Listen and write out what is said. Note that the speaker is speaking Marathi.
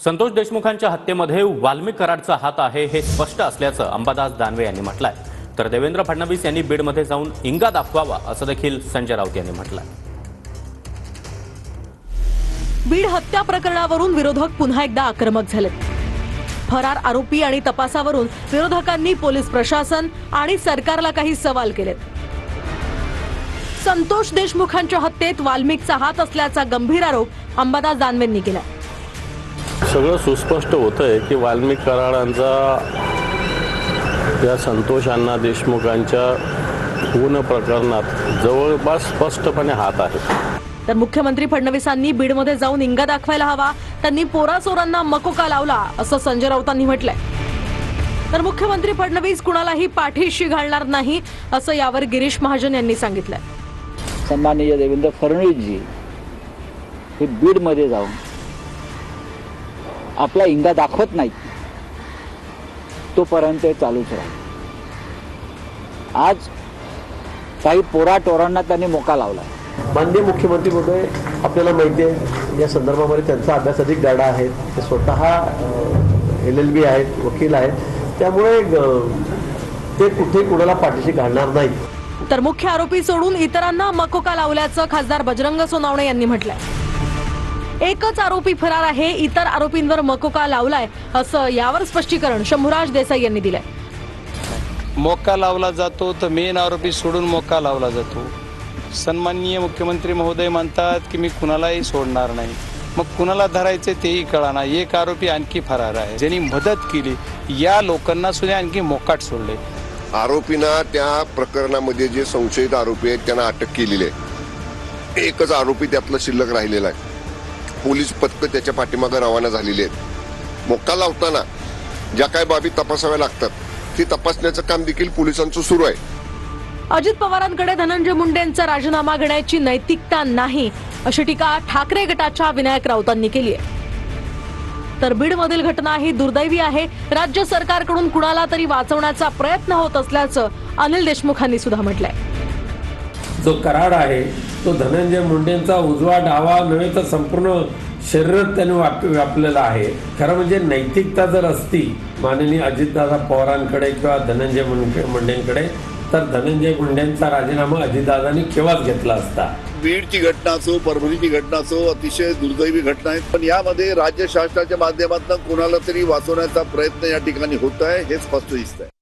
संतोष देशमुखांच्या हत्येमध्ये वाल्मिक कराडचा हात आहे हे स्पष्ट असल्याचं अंबादास दानवे यांनी म्हटलंय। तर देवेंद्र फडणवीस यांनी बीडमध्ये जाऊन इंगा दाखवावा असं देखील संजय राऊत यांनी म्हटलंय। बीड हत्या प्रकरणावरून विरोधक पुन्हा एकदा आक्रमक झालेत। फरार आरोपी आणि तपासावरून विरोधकांनी पोलीस प्रशासन आणि सरकारला काही सवाल केलेत। संतोष देशमुखांच्या हत्येत वाल्मिकचा हात असल्याचा गंभीर आरोप अंबादास दानवेंनी केला। सगळं सुस्पष्ट होतंय की वाल्मिक कराडांचा या संतोष अण्णा देशमुखांच्या खून प्रकरणात जवळपास स्पष्टपणे हात आहे। तर मुख्यमंत्री फडणवीसांनी बीडमध्ये जाऊन इंगा दाखवायला हवा, त्यांनी पोरासोरांना मकोका लावला असं संजय राऊतांनी म्हटलंय। तर मुख्यमंत्री फडणवीस कुणालाही पाठीशी घालणार नाही असं यावर गिरीश महाजन यांनी सांगितलंय। सन्माननीय देवेंद्र फडणवीस जी हे बीडमध्ये जाऊन आपला इंगा दाखवत नाही तोपर्यंत चालूच राहील। आज काही पोराटोरांना त्यांनी मोका लावला। माननीय मुख्यमंत्री महोदय आपल्याला माहिती आहे या संदर्भामध्ये त्यांचा अभ्यास अधिक गाढा आहे। ते स्वतः LLB आहेत, वकील आहेत, त्यामुळे ते कुठे कुणाला पाठीशी घालणार नाही। तर मुख्य आरोपी सोडून इतरांना मकोका लावल्याचं खासदार बजरंग सोनवणे यांनी म्हटलंय। एकच आरोपी फरार आहे, इतर आरोपींवर मकोका लावलाय असं यावर स्पष्टीकरण शंभूराज देसाई यांनी दिलंय। मोका लावला जातो तर मेन आरोपी सोडून मोका लावला जातो। सन्माननीय मुख्यमंत्री महोदय म्हणतात की मी कुणालाही सोडणार नाही, मग कुणाला धरायचे तेही कळाना। एक आरोपी आणखी फरार आहे, ज्यांनी मदत केली या लोकांना सुद्धा आणखी मोकाट सोडले। आरोपींना त्या प्रकरणामध्ये जे संशयित आरोपी आहेत त्यांना अटक केलेली आहे। एकच आरोपी त्यातला शिल्लक राहिलेला आहे। पोलीस पथकं त्याच्या पाठीमागे रवाना झालेली आहेत। मोका लावताना ज्या काही बाबी तपासाव्या लागतात ती तपासण्याचं काम देखील पोलिसांचं सुरू आहे। अजित पवारांकडे धनंजय मुंडेंचा राजीनामा घेण्याची नैतिकता नाही अशी टीका ठाकरे गटाच्या विनायक राऊतांनी केली आहे। तर बीडमधील घटना ही दुर्दैवी आहे। राज्य सरकारकडून कुणाला तरी वाचवण्याचा प्रयत्न होत असल्याचं अनिल देशमुखांनी सुद्धा म्हटलंय। जो कराड आहे तो धनंजय मुंडेंचा उजवा डावा नव्हे तर संपूर्ण शरीरात त्याने व्यापलेला आहे। खरं म्हणजे नैतिकता जर असती माननीय अजितदादा पवारांकडे किंवा धनंजय मुंडेंकडे तर धनंजय मुंडेंचा राजीनामा अजितदादांनी केव्हाच घेतला असता। बीडची घटना असो, परभणीची घटना असो, अतिशय दुर्दैवी घटना आहेत, पण यामध्ये राज्य शासनाच्या माध्यमातून कोणाला तरी वाचवण्याचा प्रयत्न या ठिकाणी होत आहे हे स्पष्ट दिसत आहे।